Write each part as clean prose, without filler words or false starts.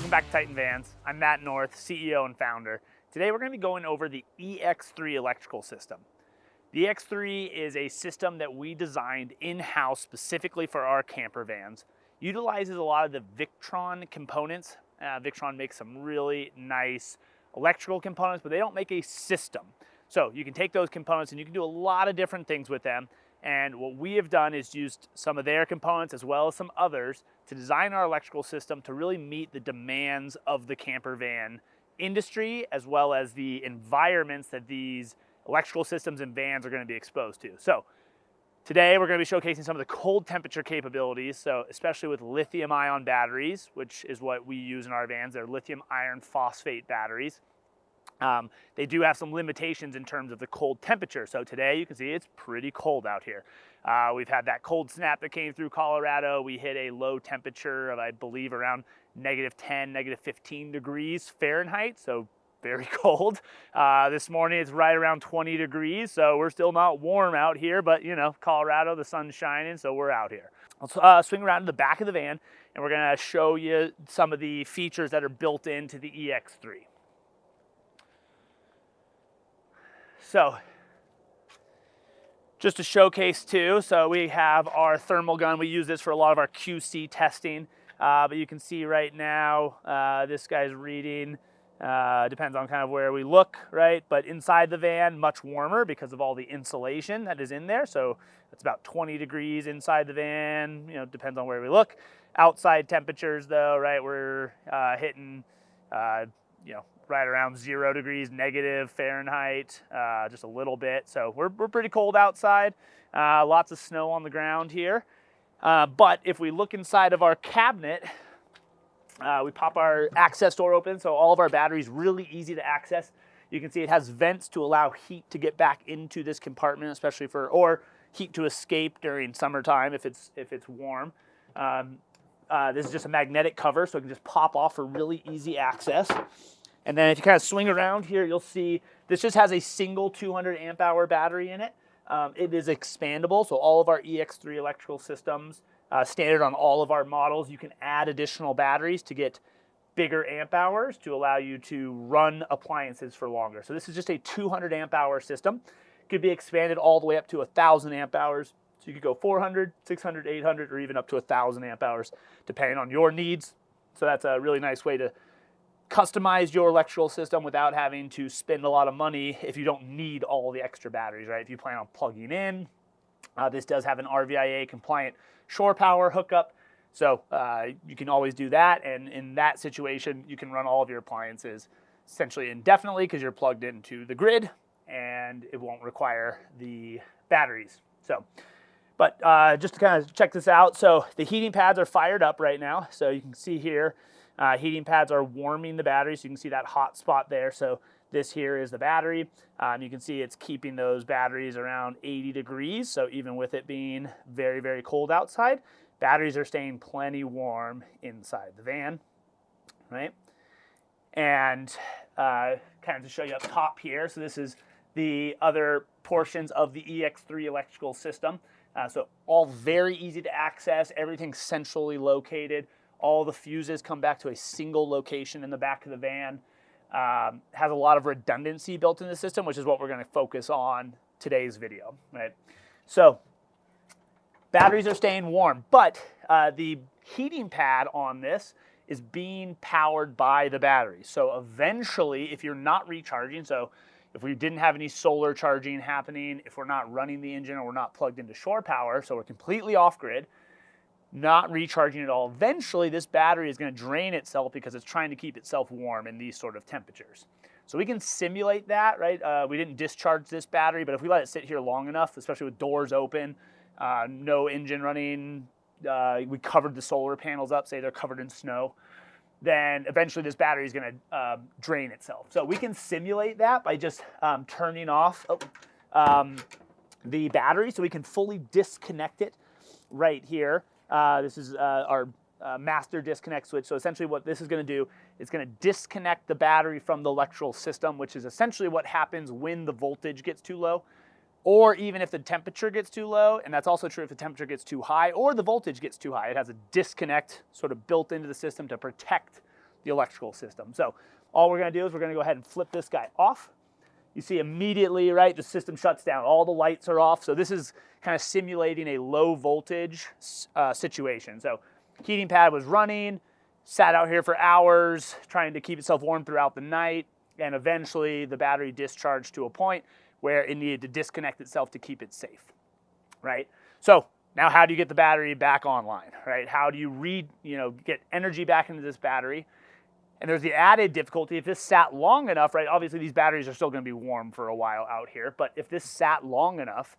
Welcome back to Titan Vans. I'm Matt North, CEO and founder. Today we're going to be going over the EX3 Electrical System. The EX3 is a system that we designed in-house specifically for our camper vans. Utilizes a lot of the Victron components. Victron makes some really nice electrical components, but they don't make a system. So you can take those components and you can do a lot of different things with them. And what we have done is used some of their components as well as some others to design our electrical system to really meet the demands of the camper van industry, as well as the environments that these electrical systems and vans are going to be exposed to. So today we're going to be showcasing some of the cold temperature capabilities, so especially with lithium ion batteries, which is what we use in our vans. They're lithium iron phosphate batteries. They do have some limitations in terms of the cold temperature. So today you can see it's pretty cold out here. We've had that cold snap that came through Colorado. We hit a low temperature of, I believe, around -10, -15 degrees Fahrenheit. So very cold. This morning it's right around 20 degrees. So we're still not warm out here, but you know, Colorado, the sun's shining, so we're out here. Let's swing around to the back of the van and we're gonna show you some of the features that are built into the EX3. So, just to showcase too, so we have our thermal gun. We use this for a lot of our QC testing, but you can see right now, this guy's reading, depends on kind of where we look, right? But inside the van, much warmer because of all the insulation that is in there. So it's about 20 degrees inside the van, you know, depends on where we look. Outside temperatures though, right, we're hitting, you know, right around 0 degrees negative Fahrenheit, just a little bit. So we're pretty cold outside. Lots of snow on the ground here. But if we look inside of our cabinet, we pop our access door open, so all of our batteries really easy to access. You can see it has vents to allow heat to get back into this compartment, especially or heat to escape during summertime if it's warm. This is just a magnetic cover, so it can just pop off for really easy access. And then if you kind of swing around here, you'll see this just has a single 200 amp hour battery in it. It is expandable, so all of our EX3 electrical systems, standard on all of our models, you can add additional batteries to get bigger amp hours to allow you to run appliances for longer. So this is just a 200 amp hour system. Could be expanded all the way up to 1,000 amp hours. So you could go 400, 600, 800, or even up to 1,000 amp hours, depending on your needs. So that's a really nice way to customize your electrical system without having to spend a lot of money if you don't need all the extra batteries, right? If you plan on plugging in, this does have an RVIA compliant shore power hookup. So you can always do that. And in that situation, you can run all of your appliances essentially indefinitely because you're plugged into the grid and it won't require the batteries. So, but just to kind of check this out. So the heating pads are fired up right now. So you can see here, heating pads are warming the battery, so you can see that hot spot there. So this here is the battery. You can see it's keeping those batteries around 80 degrees. So even with it being very, very cold outside, batteries are staying plenty warm inside the van, right? And kind of to show you up top here, so this is the other portions of the EX3 electrical system. So all very easy to access, everything's centrally located. All the fuses come back to a single location in the back of the van. Has a lot of redundancy built in the system, which is what we're going to focus on today's video, right? So batteries are staying warm, but the heating pad on this is being powered by the battery. So eventually, if you're not recharging, so if we didn't have any solar charging happening, if we're not running the engine or we're not plugged into shore power, so we're completely off-grid, not recharging at all, eventually this battery is going to drain itself because it's trying to keep itself warm in these sort of temperatures. So we can simulate that, right? We didn't discharge this battery, but if we let it sit here long enough, especially with doors open, no engine running, we covered the solar panels up, say they're covered in snow, then eventually this battery is going to drain itself. So we can simulate that by just turning off the battery, so we can fully disconnect it right here. This is our master disconnect switch. So essentially what this is going to do is going to disconnect the battery from the electrical system, which is essentially what happens when the voltage gets too low. or even if the temperature gets too low, and that's also true if the temperature gets too high or the voltage gets too high. It has a disconnect sort of built into the system to protect the electrical system. So all we're going to do is we're going to go ahead and flip this guy off. You see immediately, right, the system shuts down. All the lights are off. So this is kind of simulating a low voltage situation. So heating pad was running, sat out here for hours, trying to keep itself warm throughout the night, and eventually the battery discharged to a point where it needed to disconnect itself to keep it safe, right? So now how do you get the battery back online, right? How do you get energy back into this battery? And there's the added difficulty, if this sat long enough, right? Obviously these batteries are still going to be warm for a while out here, but if this sat long enough,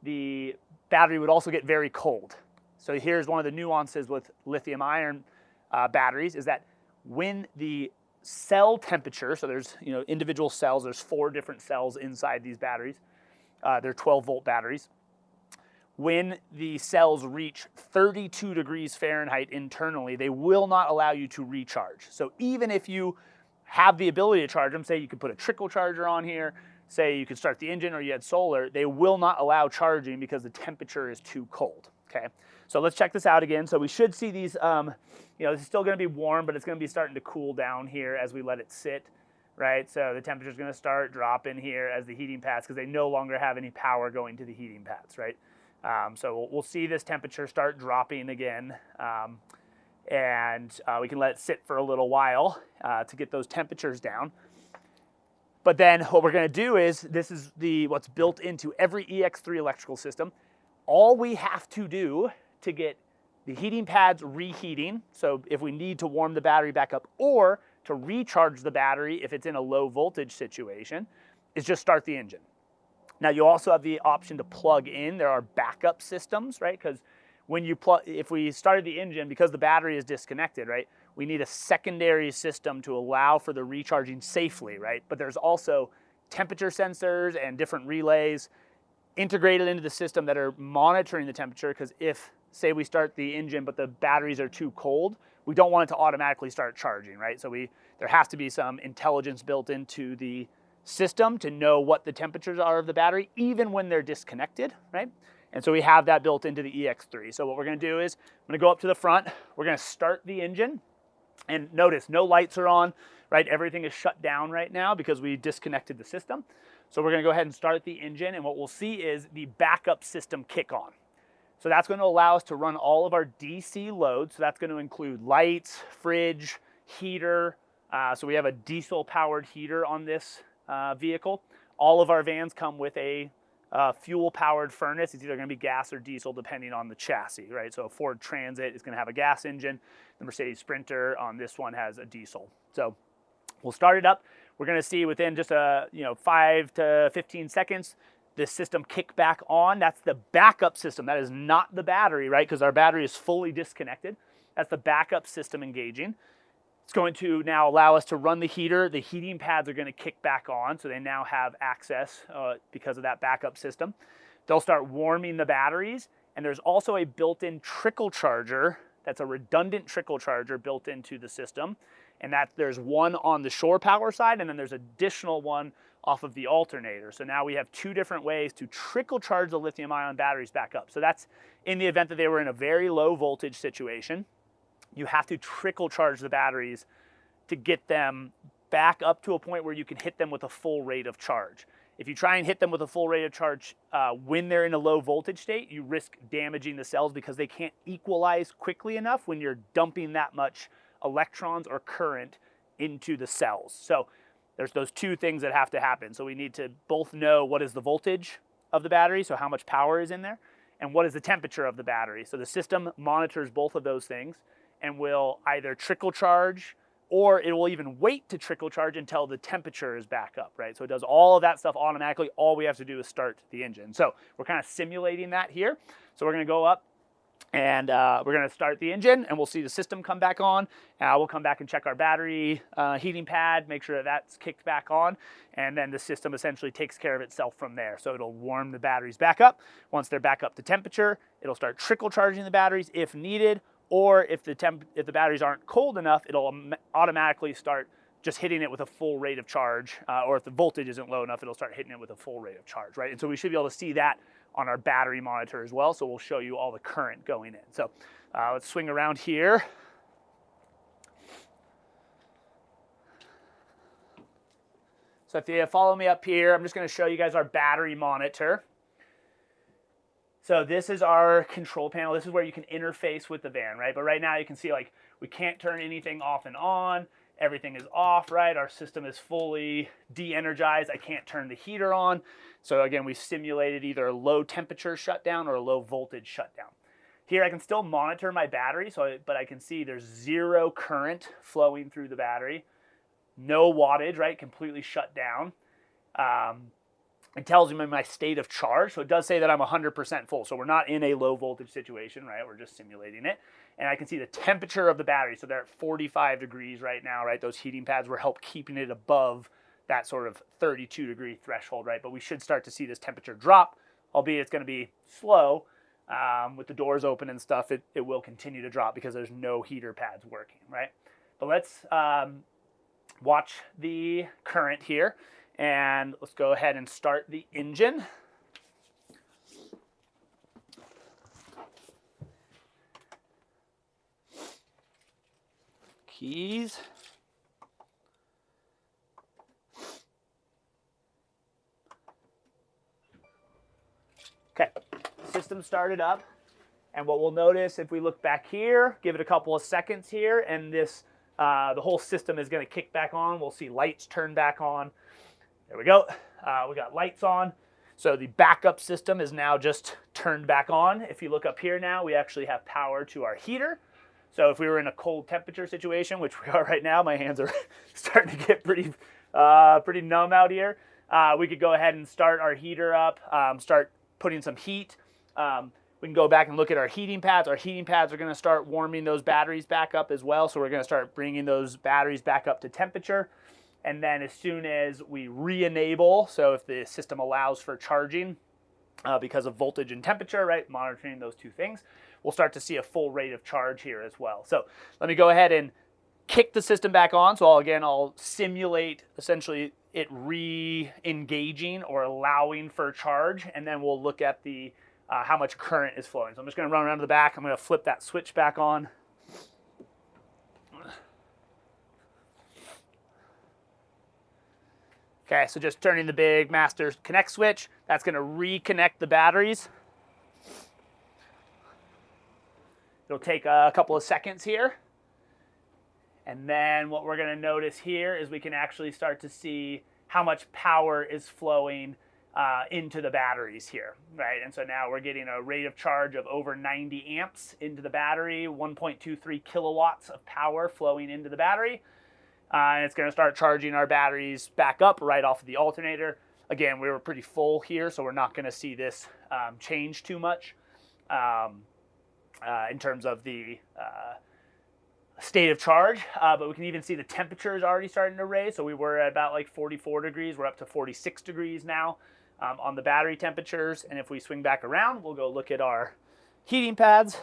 the battery would also get very cold. So here's one of the nuances with lithium ion batteries is that when the cell temperature, so there's individual cells, there's 4 different cells inside these batteries, they're 12-volt batteries. When the cells reach 32 degrees Fahrenheit internally, they will not allow you to recharge. So even if you have the ability to charge them, say you could put a trickle charger on here, say you could start the engine or you had solar, they will not allow charging because the temperature is too cold, okay? So let's check this out again. So we should see these, this is still gonna be warm, but it's gonna be starting to cool down here as we let it sit, right? So the temperature is gonna start dropping here as the heating pads, because they no longer have any power going to the heating pads, right? So we'll see this temperature start dropping again, and we can let it sit for a little while to get those temperatures down. But then what we're going to do is, this is what's built into every EX3 electrical system. All we have to do to get the heating pads reheating, so if we need to warm the battery back up or to recharge the battery if it's in a low voltage situation, is just start the engine. Now you also have the option to plug in. There are backup systems, right? Because when you if we started the engine, because the battery is disconnected, right? We need a secondary system to allow for the recharging safely, right? But there's also temperature sensors and different relays integrated into the system that are monitoring the temperature, because if, say, we start the engine but the batteries are too cold, we don't want it to automatically start charging, right? So there has to be some intelligence built into the system to know what the temperatures are of the battery, even when they're disconnected, right? And so we have that built into the EX3. So what we're gonna do is, I'm gonna go up to the front, we're gonna start the engine, and notice no lights are on, right? Everything is shut down right now because we disconnected the system. So we're gonna go ahead and start the engine, and what we'll see is the backup system kick on. So that's gonna allow us to run all of our DC loads. So that's gonna include lights, fridge, heater. So we have a diesel powered heater on this vehicle. All of our vans come with a fuel-powered furnace. It's either going to be gas or diesel depending on the chassis, right? So a Ford Transit is going to have a gas engine. The Mercedes Sprinter on this one has a diesel. So we'll start it up. We're going to see within just 5 to 15 seconds this system kick back on. That's the backup system. That is not the battery, right? Because our battery is fully disconnected. That's the backup system engaging. It's going to now allow us to run the heater. The heating pads are going to kick back on, so they now have access because of that backup system. They'll start warming the batteries, and there's also a built-in trickle charger. That's a redundant trickle charger built into the system, and there's one on the shore power side, and then there's additional one off of the alternator. So now we have 2 different ways to trickle charge the lithium-ion batteries back up. So that's in the event that they were in a very low voltage situation. You have to trickle charge the batteries to get them back up to a point where you can hit them with a full rate of charge. If you try and hit them with a full rate of charge when they're in a low voltage state, you risk damaging the cells because they can't equalize quickly enough when you're dumping that much electrons or current into the cells. So there's those 2 things that have to happen. So we need to both know what is the voltage of the battery, so how much power is in there, and what is the temperature of the battery. So the system monitors both of those things and will either trickle charge, or it will even wait to trickle charge until the temperature is back up, right? So it does all of that stuff automatically. All we have to do is start the engine. So we're kind of simulating that here. So we're gonna go up and we're gonna start the engine, and we'll see the system come back on. We'll come back and check our battery heating pad, make sure that that's kicked back on, and then the system essentially takes care of itself from there. So it'll warm the batteries back up. Once they're back up to temperature, it'll start trickle charging the batteries if needed, or if the batteries aren't cold enough, it'll automatically start just hitting it with a full rate of charge, or if the voltage isn't low enough, it'll start hitting it with a full rate of charge, right? And so we should be able to see that on our battery monitor as well, so we'll show you all the current going in. So let's swing around here. So if you follow me up here, I'm just going to show you guys our battery monitor. So this is our control panel. This is where you can interface with the van, right? But right now you can see like we can't turn anything off and on. Everything is off, right? Our system is fully de-energized. I can't turn the heater on. So again, we've simulated either a low temperature shutdown or a low voltage shutdown. Here I can still monitor my battery, but I can see there's zero current flowing through the battery. No wattage, right? Completely shut down. It tells me my state of charge. So it does say that I'm 100% full. So we're not in a low voltage situation, right? We're just simulating it. And I can see the temperature of the battery. So they're at 45 degrees right now, right? Those heating pads will help keeping it above that sort of 32 degree threshold, right? But we should start to see this temperature drop, albeit it's going to be slow. With the doors open and stuff, it will continue to drop because there's no heater pads working, right? But let's watch the current here. And let's go ahead and start the engine. Keys. Okay, system started up. And what we'll notice if we look back here, give it a couple of seconds here, and this the whole system is going to kick back on. We'll see lights turn back on. There we go. We got lights on. So the backup system is now just turned back on. If you look up here now, we actually have power to our heater. So if we were in a cold temperature situation, which we are right now, my hands are starting to get pretty numb out here. We could go ahead and start our heater up, start putting some heat. We can go back and look at our heating pads. Our heating pads are going to start warming those batteries back up as well. So we're going to start bringing those batteries back up to temperature. And then as soon as we re-enable, so if the system allows for charging because of voltage and temperature, right, monitoring those two things, we'll start to see a full rate of charge here as well. So let me go ahead and kick the system back on. So I'll simulate essentially it re-engaging or allowing for charge, and then we'll look at the how much current is flowing. So I'm just going to run around to the back. I'm going to flip that switch back on. Okay, so just turning the big master connect switch, that's going to reconnect the batteries. It'll take a couple of seconds here. And then what we're going to notice here is we can actually start to see how much power is flowing into the batteries here, right? And so now we're getting a rate of charge of over 90 amps into the battery, 1.23 kilowatts of power flowing into the battery. And it's going to start charging our batteries back up right off of the alternator. Again, we were pretty full here, so we're not going to see this change too much in terms of the state of charge. But we can even see the temperature is already starting to raise. So we were at about like 44 degrees. We're up to 46 degrees now on the battery temperatures. And if we swing back around, we'll go look at our heating pads.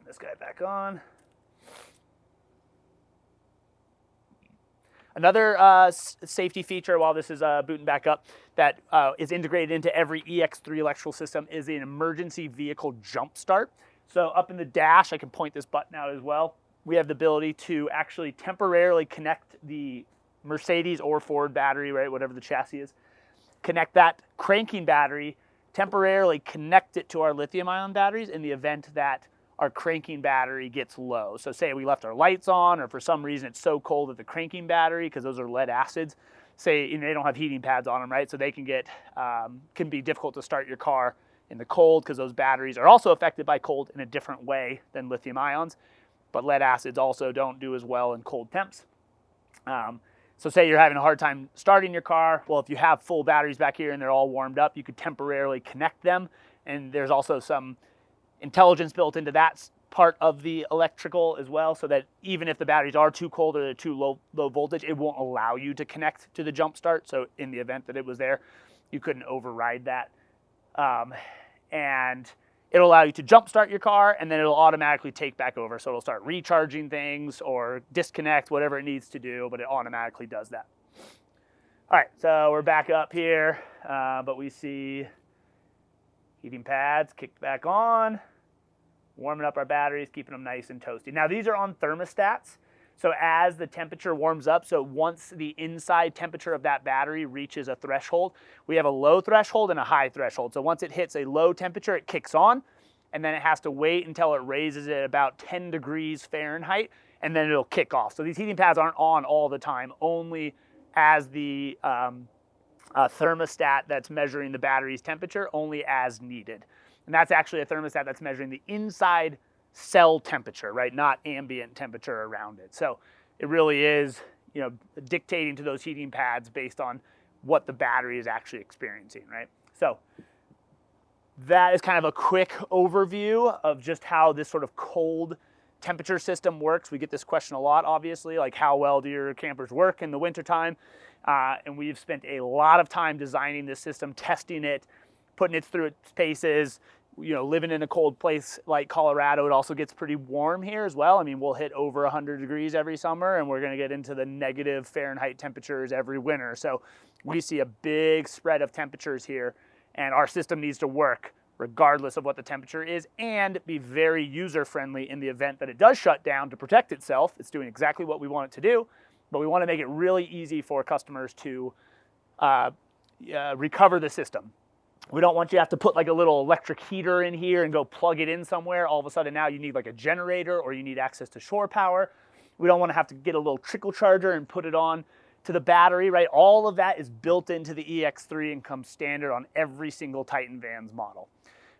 This guy back on. Another safety feature while this is booting back up that is integrated into every EX3 electrical system is an emergency vehicle jump start. So up in the dash, I can point this button out as well. We have the ability to actually temporarily connect the Mercedes or Ford battery, right, whatever the chassis is, connect that cranking battery, temporarily connect it to our lithium-ion batteries in the event that our cranking battery gets low. So say we left our lights on, or for some reason it's so cold that the cranking battery, because those are lead acids, say they don't have heating pads on them, right? So they can be difficult to start your car in the cold because those batteries are also affected by cold in a different way than lithium ions. But lead acids also don't do as well in cold temps. So say you're having a hard time starting your car. Well, if you have full batteries back here and they're all warmed up, you could temporarily connect them. And there's also some intelligence built into that part of the electrical as well, so that even if the batteries are too cold or they're too low voltage, it won't allow you to connect to the jump start. So in the event that it was there, you couldn't override that. And it'll allow you to jump start your car, and then it'll automatically take back over. So it'll start recharging things or disconnect, whatever it needs to do, but it automatically does that. All right, so we're back up here, but we see Heating pads kicked back on, warming up our batteries, keeping them nice and toasty. Now these are on thermostats, so as the temperature warms up, so once the inside temperature of that battery reaches a threshold, we have a low threshold and a high threshold. So once it hits a low temperature, it kicks on, and then it has to wait until it raises at about 10 degrees Fahrenheit, and then it'll kick off. So these heating pads aren't on all the time, only as the thermostat that's measuring the battery's temperature, only as needed. And that's actually a thermostat that's measuring the inside cell temperature, right? Not ambient temperature around it. So it really is, dictating to those heating pads based on what the battery is actually experiencing, right? So that is kind of a quick overview of just how this sort of cold temperature system works. We get this question a lot, obviously, like how well do your campers work in the wintertime? And we've spent a lot of time designing this system, testing it, putting it through its paces. Living in a cold place like Colorado, it also gets pretty warm here as well. I mean, we'll hit over 100 degrees every summer, and we're going to get into the negative Fahrenheit temperatures every winter. So we see a big spread of temperatures here, and our system needs to work regardless of what the temperature is and be very user-friendly in the event that it does shut down to protect itself. It's doing exactly what we want it to do, but we want to make it really easy for customers to recover the system. We don't want you to have to put like a little electric heater in here and go plug it in somewhere. All of a sudden now you need like a generator or you need access to shore power. We don't want to have to get a little trickle charger and put it on to the battery, right? All of that is built into the EX3 and comes standard on every single Titan Vans model,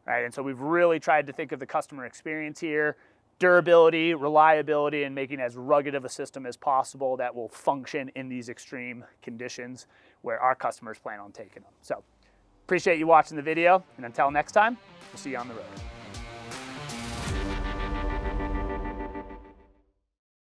right? And so we've really tried to think of the customer experience here, durability, reliability, and making as rugged of a system as possible that will function in these extreme conditions where our customers plan on taking them. So appreciate you watching the video, and until next time, we'll see you on the road.